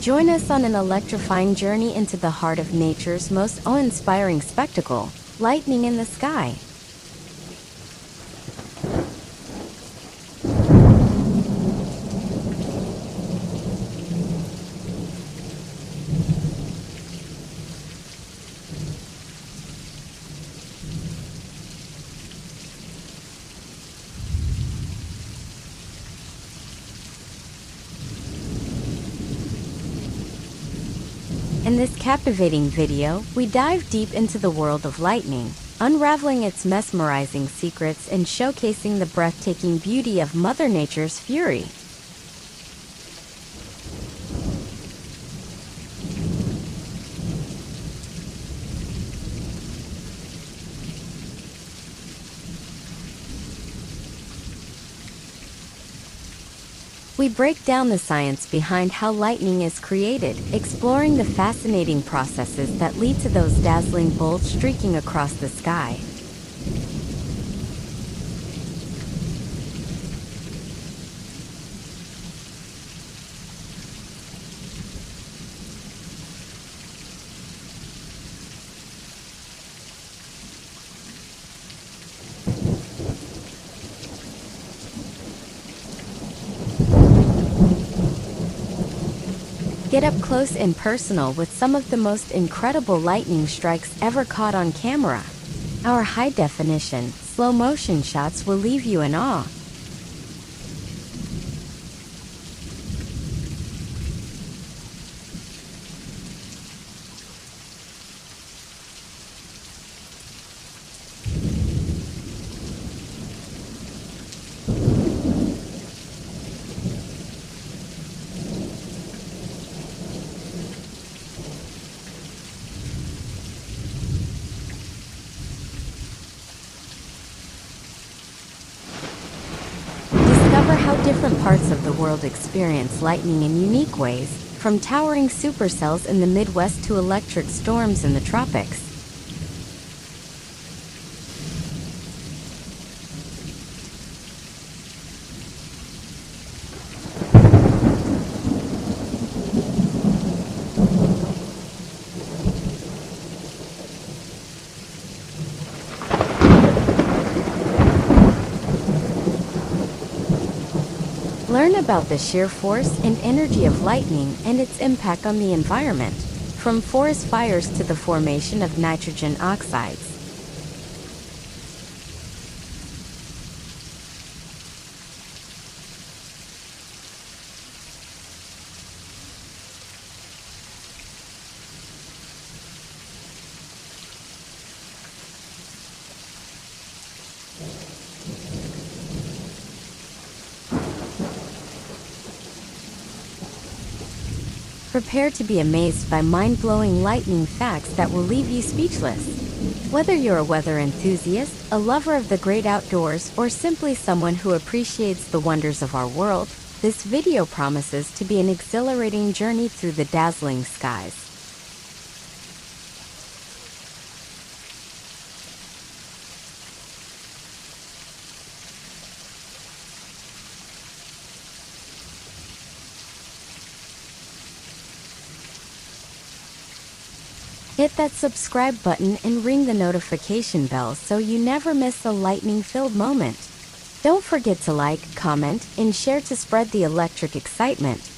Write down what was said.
Join us on an electrifying journey into the heart of nature's most awe-inspiring spectacle, lightning in the sky. In this captivating video, we dive deep into the world of lightning, unraveling its mesmerizing secrets and showcasing the breathtaking beauty of Mother Nature's fury. We break down the science behind how lightning is created, exploring the fascinating processes that lead to those dazzling bolts streaking across the sky. Get up close and personal with some of the most incredible lightning strikes ever caught on camera. Our high-definition, slow-motion shots will leave you in awe. Discover how different parts of the world experience lightning in unique ways, from towering supercells in the Midwest to electric storms in the tropics. Learn about the sheer force and energy of lightning and its impact on the environment, from forest fires to the formation of nitrogen oxides. Prepare to be amazed by mind-blowing lightning facts that will leave you speechless. Whether you're a weather enthusiast, a lover of the great outdoors, or simply someone who appreciates the wonders of our world, this video promises to be an exhilarating journey through the dazzling skies. Hit that subscribe button and ring the notification bell so you never miss a lightning-filled moment. Don't forget to like, comment, and share to spread the electric excitement.